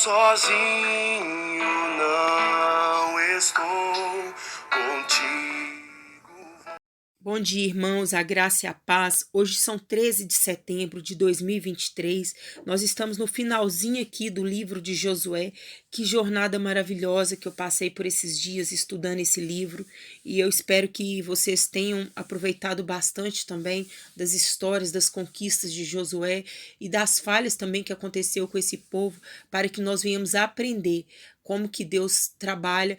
sozinho não estou contigo. Bom dia, irmãos, a graça e a paz. Hoje são 13 de setembro de 2023. Nós estamos no finalzinho aqui do livro de Josué. Que jornada maravilhosa que eu passei por esses dias estudando esse livro. E eu espero que vocês tenham aproveitado bastante também das histórias, das conquistas de Josué e das falhas também que aconteceu com esse povo, para que nós venhamos aprender como que Deus trabalha,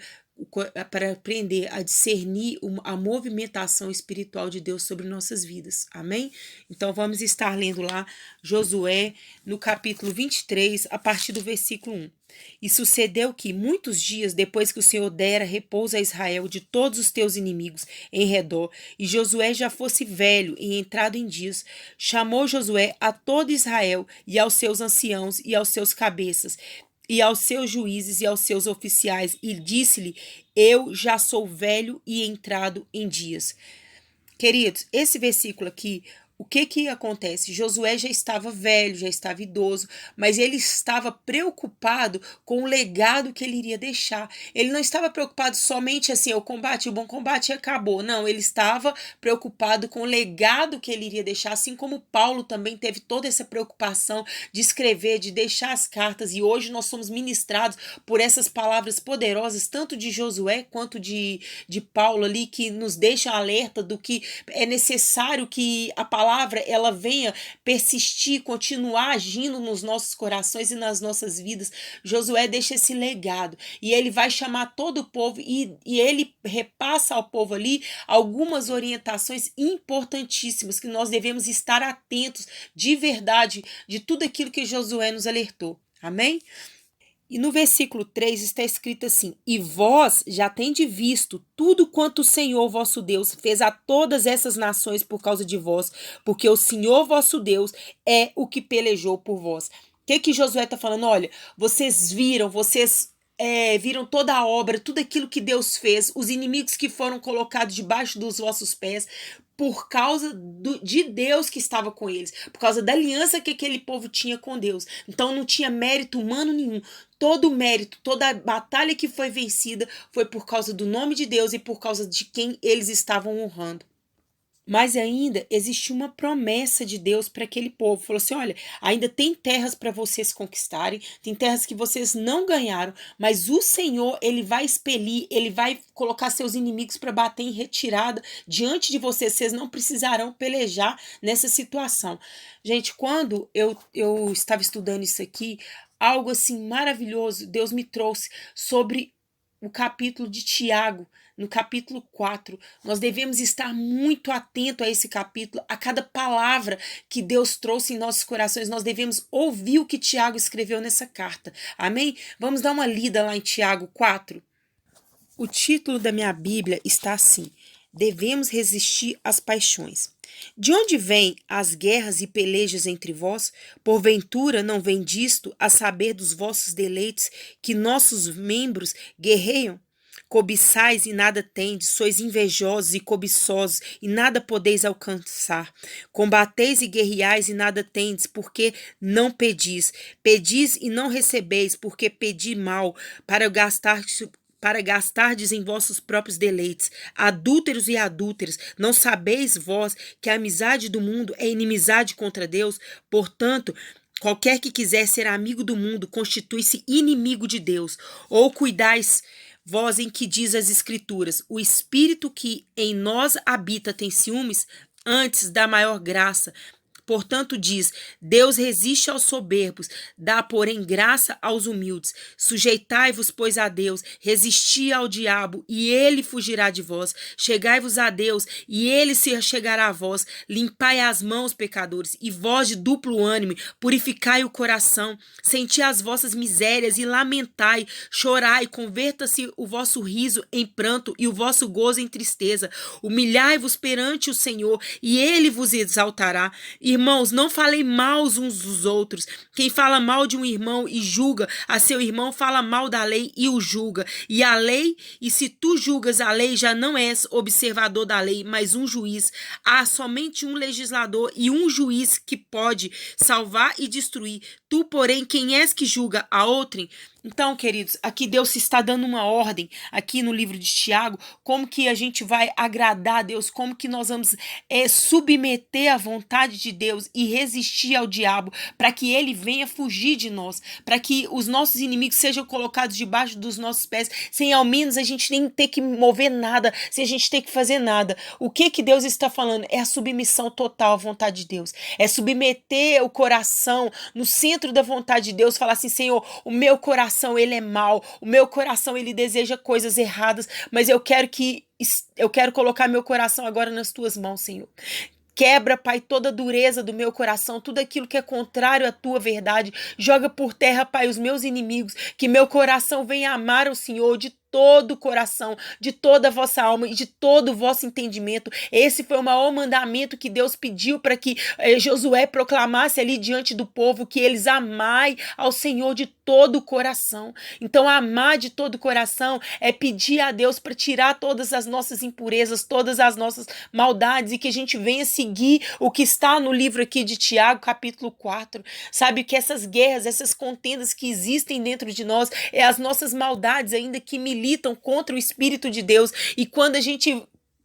para aprender a discernir a movimentação espiritual de Deus sobre nossas vidas. Amém? Então vamos estar lendo lá Josué no capítulo 23, a partir do versículo 1. E sucedeu que, muitos dias depois que o Senhor dera repouso a Israel de todos os teus inimigos em redor, e Josué já fosse velho e entrado em dias, chamou Josué a todo Israel e aos seus anciãos e aos seus cabeças, e aos seus juízes e aos seus oficiais, e disse-lhe: eu já sou velho e entrado em dias. Queridos, esse versículo aqui, o que acontece? Josué já estava velho, já estava idoso, mas ele estava preocupado com o legado que ele iria deixar. Ele não estava preocupado somente assim, eu combati o bom combate e acabou. Não, ele estava preocupado com o legado que ele iria deixar, assim como Paulo também teve toda essa preocupação de escrever, de deixar as cartas, e hoje nós somos ministrados por essas palavras poderosas, tanto de Josué quanto de Paulo ali, que nos deixam alerta do que é necessário que a palavra ela venha persistir, continuar agindo nos nossos corações e nas nossas vidas. Josué deixa esse legado e ele vai chamar todo o povo e ele repassa ao povo ali algumas orientações importantíssimas que nós devemos estar atentos de verdade de tudo aquilo que Josué nos alertou. Amém? E no versículo 3 está escrito assim: e vós já tendes visto tudo quanto o Senhor vosso Deus fez a todas essas nações por causa de vós, porque o Senhor vosso Deus é o que pelejou por vós. O que Josué está falando? Olha, vocês viram toda a obra, tudo aquilo que Deus fez, os inimigos que foram colocados debaixo dos vossos pés, por causa de Deus que estava com eles, por causa da aliança que aquele povo tinha com Deus. Então não tinha mérito humano nenhum. Todo o mérito, toda a batalha que foi vencida foi por causa do nome de Deus e por causa de quem eles estavam honrando. Mas ainda existe uma promessa de Deus para aquele povo. Falou assim: olha, ainda tem terras para vocês conquistarem, tem terras que vocês não ganharam, mas o Senhor, ele vai expelir, ele vai colocar seus inimigos para bater em retirada diante de vocês. Vocês não precisarão pelejar nessa situação. Gente, quando eu estava estudando isso aqui, algo assim maravilhoso Deus me trouxe sobre o capítulo de Tiago. No capítulo 4, nós devemos estar muito atentos a esse capítulo, a cada palavra que Deus trouxe em nossos corações. Nós devemos ouvir o que Tiago escreveu nessa carta. Amém? Vamos dar uma lida lá em Tiago 4. O título da minha Bíblia está assim: devemos resistir às paixões. De onde vêm as guerras e pelejas entre vós? Porventura não vem disto, a saber dos vossos deleites, que nossos membros guerreiam? Cobiçais e nada tendes, sois invejosos e cobiçosos, e nada podeis alcançar. Combateis e guerreais e nada tendes, porque não pedis. Pedis e não recebeis, porque pedi mal, para gastardes em vossos próprios deleites. Adúlteros e adúlteras, não sabeis vós que a amizade do mundo é inimizade contra Deus? Portanto, qualquer que quiser ser amigo do mundo constitui-se inimigo de Deus. Ou cuidais vós em que diz as Escrituras: o Espírito que em nós habita tem ciúmes? Antes da maior graça. Portanto, diz: Deus resiste aos soberbos, dá, porém, graça aos humildes. Sujeitai-vos, pois, a Deus, resisti ao diabo, e ele fugirá de vós. Chegai-vos a Deus, e ele se chegará a vós. Limpai as mãos, pecadores, e vós de duplo ânimo, purificai o coração. Senti as vossas misérias e lamentai, chorai, converta-se o vosso riso em pranto e o vosso gozo em tristeza. Humilhai-vos perante o Senhor, e ele vos exaltará. Irmãos, Irmãos, não falei mal uns dos outros. Quem fala mal de um irmão e julga a seu irmão, fala mal da lei e o julga. E a lei, e se tu julgas a lei, já não és observador da lei, mas um juiz. Há somente um legislador e um juiz que pode salvar e destruir. Tu, porém, quem és que julga a outrem? Então, queridos, aqui Deus está dando uma ordem, aqui no livro de Tiago, como que a gente vai agradar a Deus, como que nós vamos submeter à vontade de Deus e resistir ao diabo, para que ele venha fugir de nós, para que os nossos inimigos sejam colocados debaixo dos nossos pés, sem ao menos a gente nem ter que mover nada, sem a gente ter que fazer nada. O que Deus está falando? É a submissão total à vontade de Deus, é submeter o coração no centro da vontade de Deus, falar assim: Senhor, o meu coração ele é mau, o meu coração ele deseja coisas erradas, mas eu quero colocar meu coração agora nas tuas mãos, Senhor. Quebra, Pai, toda a dureza do meu coração, tudo aquilo que é contrário à tua verdade. Joga por terra, Pai, os meus inimigos, que meu coração venha amar o Senhor de todo o coração, de toda a vossa alma e de todo o vosso entendimento. Esse foi o maior mandamento que Deus pediu para que Josué proclamasse ali diante do povo, que eles amai ao Senhor de todo o coração. Então, amar de todo o coração é pedir a Deus para tirar todas as nossas impurezas, todas as nossas maldades, e que a gente venha seguir o que está no livro aqui de Tiago, capítulo 4. Sabe, que essas guerras, essas contendas que existem dentro de nós, é as nossas maldades ainda que militam contra o Espírito de Deus. E quando a gente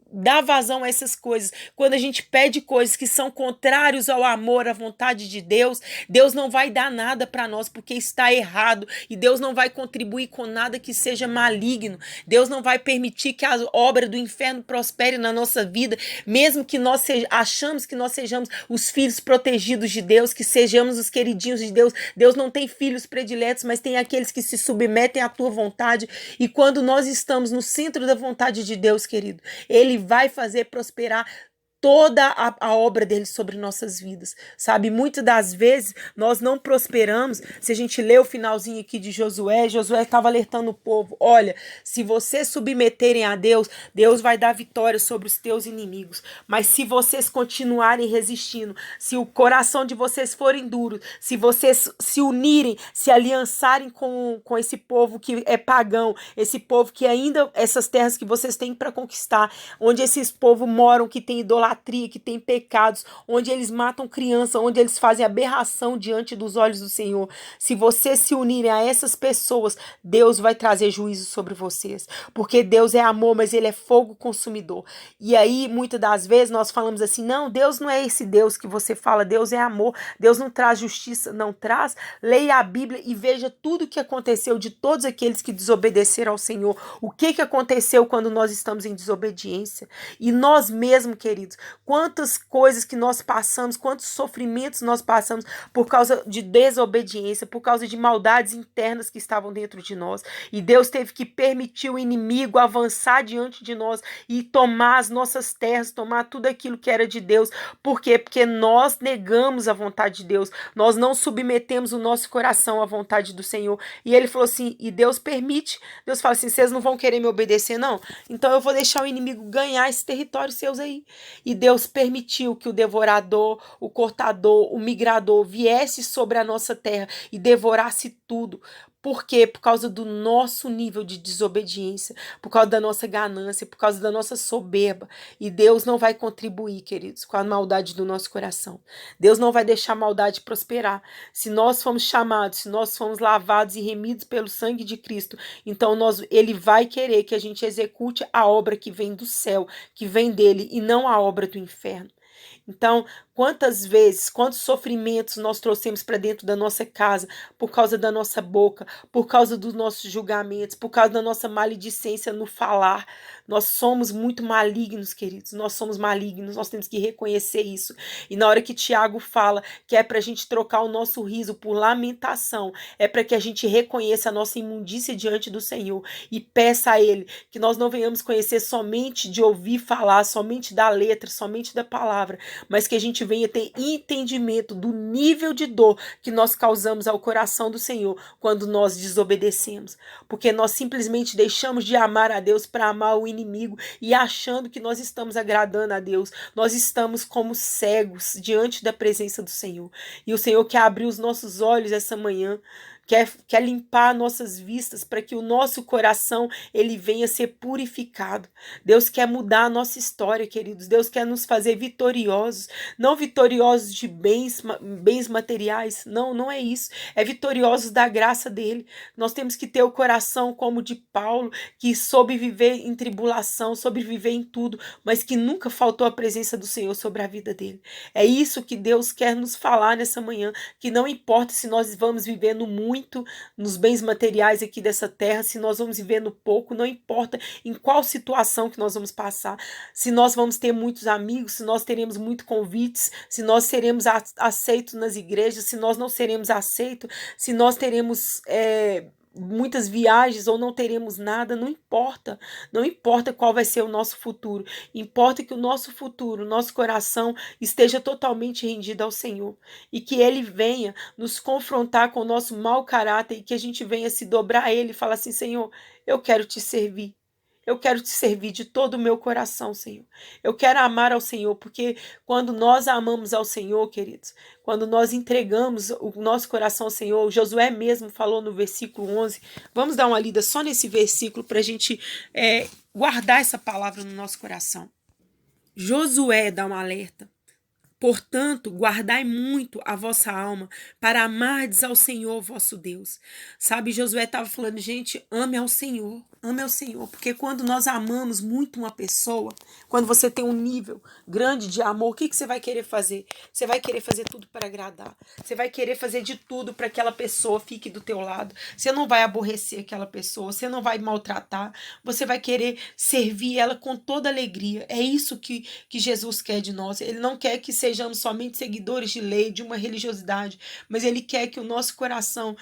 dá vazão a essas coisas, quando a gente pede coisas que são contrários ao amor, à vontade de Deus, Deus não vai dar nada para nós porque está errado, e Deus não vai contribuir com nada que seja maligno. Deus não vai permitir que a obra do inferno prospere na nossa vida, mesmo que nós achamos que nós sejamos os filhos protegidos de Deus, que sejamos os queridinhos de Deus. Deus não tem filhos prediletos, mas tem aqueles que se submetem à tua vontade, e quando nós estamos no centro da vontade de Deus, querido, Ele vai fazer prosperar toda a obra dele sobre nossas vidas, sabe? Muitas das vezes nós não prosperamos. Se a gente lê o finalzinho aqui de Josué estava alertando o povo: olha, se vocês submeterem a Deus, Deus vai dar vitória sobre os teus inimigos, mas se vocês continuarem resistindo, se o coração de vocês forem duros, se vocês se unirem, se aliançarem com esse povo que é pagão, esse povo que ainda, essas terras que vocês têm para conquistar, onde esses povos moram, que tem idolatria, que tem pecados, onde eles matam crianças, onde eles fazem aberração diante dos olhos do Senhor, se vocês se unirem a essas pessoas, Deus vai trazer juízo sobre vocês, porque Deus é amor, mas ele é fogo consumidor. E aí, muitas das vezes, nós falamos assim: não, Deus não é esse Deus que você fala, Deus é amor, Deus não traz justiça. Não traz. Leia a Bíblia e veja tudo o que aconteceu de todos aqueles que desobedeceram ao Senhor. O que aconteceu quando nós estamos em desobediência? E nós mesmos, queridos, quantas coisas que nós passamos, quantos sofrimentos nós passamos por causa de desobediência, por causa de maldades internas que estavam dentro de nós. E Deus teve que permitir o inimigo avançar diante de nós e tomar as nossas terras, tomar tudo aquilo que era de Deus. Por quê? Porque nós negamos a vontade de Deus, nós não submetemos o nosso coração à vontade do Senhor. E ele falou assim, e Deus permite, Deus fala assim: vocês não vão querer me obedecer, não? Então eu vou deixar o inimigo ganhar esse território seus aí. E Deus permitiu que o devorador, o cortador, o migrador viesse sobre a nossa terra e devorasse tudo. Por quê? Por causa do nosso nível de desobediência, por causa da nossa ganância, por causa da nossa soberba. E Deus não vai contribuir, queridos, com a maldade do nosso coração. Deus não vai deixar a maldade prosperar. Se nós fomos chamados, se nós fomos lavados e remidos pelo sangue de Cristo, então Ele vai querer que a gente execute a obra que vem do céu, que vem dele, e não a obra do inferno. Então, quantas vezes, quantos sofrimentos nós trouxemos para dentro da nossa casa por causa da nossa boca, por causa dos nossos julgamentos, por causa da nossa maledicência no falar. Nós somos muito malignos, queridos, nós somos malignos, nós temos que reconhecer isso. E na hora que Tiago fala que é para a gente trocar o nosso riso por lamentação, é para que a gente reconheça a nossa imundícia diante do Senhor e peça a Ele que nós não venhamos conhecer somente de ouvir falar, somente da letra, somente da palavra, mas que a gente venha ter entendimento do nível de dor que nós causamos ao coração do Senhor quando nós desobedecemos, porque nós simplesmente deixamos de amar a Deus para amar o inimigo e achando que nós estamos agradando a Deus, nós estamos como cegos diante da presença do Senhor. E o Senhor quer abrir os nossos olhos essa manhã, quer limpar nossas vistas para que o nosso coração ele venha ser purificado. Deus quer mudar a nossa história, queridos. Deus quer nos fazer vitoriosos, não vitoriosos de bens materiais, não é isso. É vitoriosos da graça dele. Nós temos que ter o coração como de Paulo, que soube viver em tribulação, soube viver em tudo, mas que nunca faltou a presença do Senhor sobre a vida dele. É isso que Deus quer nos falar nessa manhã, que não importa se nós vamos viver no muito, nos bens materiais aqui dessa terra, se nós vamos viver no pouco, não importa em qual situação que nós vamos passar, se nós vamos ter muitos amigos, se nós teremos muitos convites, se nós seremos aceitos nas igrejas, se nós não seremos aceitos, se nós teremos muitas viagens ou não teremos nada, não importa. Não importa qual vai ser o nosso futuro. Importa que o nosso futuro, nosso coração esteja totalmente rendido ao Senhor. E que Ele venha nos confrontar com o nosso mau caráter e que a gente venha se dobrar a Ele e falar assim, Senhor, eu quero te servir. Eu quero te servir de todo o meu coração, Senhor. Eu quero amar ao Senhor, porque quando nós amamos ao Senhor, queridos, quando nós entregamos o nosso coração ao Senhor, Josué mesmo falou no versículo 11, vamos dar uma lida só nesse versículo para a gente guardar essa palavra no nosso coração. Josué dá um alerta. Portanto, guardai muito a vossa alma para amardes ao Senhor vosso Deus. Sabe, Josué estava falando, gente, ame ao Senhor, porque quando nós amamos muito uma pessoa, quando você tem um nível grande de amor, o que você vai querer fazer? Você vai querer fazer tudo para agradar, você vai querer fazer de tudo para que aquela pessoa fique do teu lado, você não vai aborrecer aquela pessoa, você não vai maltratar, você vai querer servir ela com toda alegria. É isso que Jesus quer de nós. Ele não quer que sejamos somente seguidores de lei, de uma religiosidade, mas Ele quer que o nosso coração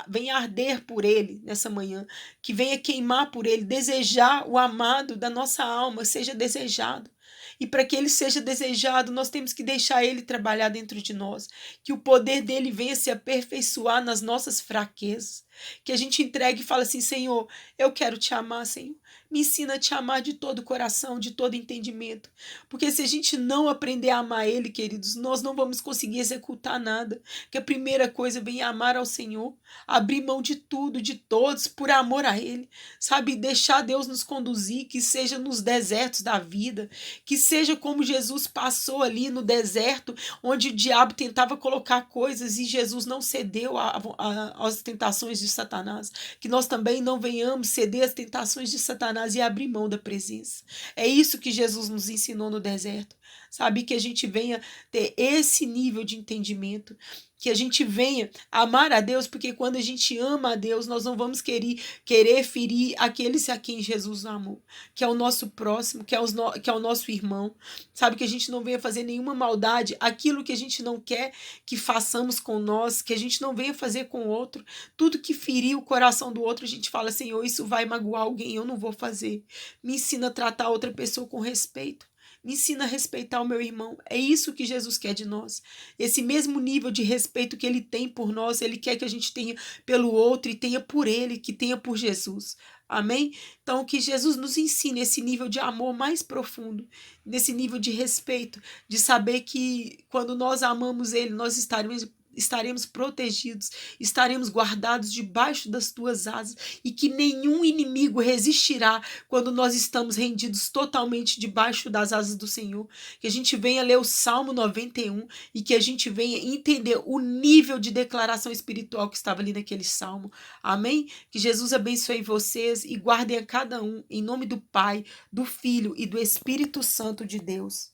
venha arder por Ele nessa manhã, que venha queimar por Ele, desejar o amado da nossa alma, seja desejado. E para que ele seja desejado, nós temos que deixar ele trabalhar dentro de nós, que o poder dele venha se aperfeiçoar nas nossas fraquezas, que a gente entregue e fale assim, Senhor, eu quero te amar, Senhor. Me ensina a te amar de todo o coração, de todo entendimento. Porque se a gente não aprender a amar Ele, queridos, nós não vamos conseguir executar nada. Que a primeira coisa vem amar ao Senhor, abrir mão de tudo, de todos, por amor a Ele. Sabe, deixar Deus nos conduzir, que seja nos desertos da vida, que seja como Jesus passou ali no deserto, onde o diabo tentava colocar coisas e Jesus não cedeu às tentações de Satanás. Que nós também não venhamos ceder às tentações de Satanás e abrir mão da presença. É isso que Jesus nos ensinou no deserto. Sabe, que a gente venha ter esse nível de entendimento, que a gente venha amar a Deus, porque quando a gente ama a Deus, nós não vamos querer ferir aqueles a quem Jesus amou, que é o nosso próximo, que é o nosso irmão. Sabe, que a gente não venha fazer nenhuma maldade, aquilo que a gente não quer que façamos com nós, que a gente não venha fazer com o outro. Tudo que ferir o coração do outro, a gente fala, Senhor, isso vai magoar alguém, eu não vou fazer. Me ensina a tratar outra pessoa com respeito. Me ensina a respeitar o meu irmão. É isso que Jesus quer de nós. Esse mesmo nível de respeito que Ele tem por nós, Ele quer que a gente tenha pelo outro e tenha por Ele, que tenha por Jesus. Amém? Então, que Jesus nos ensine esse nível de amor mais profundo, nesse nível de respeito, de saber que quando nós amamos Ele, nós estaremos protegidos, estaremos guardados debaixo das tuas asas e que nenhum inimigo resistirá quando nós estamos rendidos totalmente debaixo das asas do Senhor. Que a gente venha ler o Salmo 91 e que a gente venha entender o nível de declaração espiritual que estava ali naquele Salmo. Amém? Que Jesus abençoe vocês e guardem a cada um em nome do Pai, do Filho e do Espírito Santo de Deus.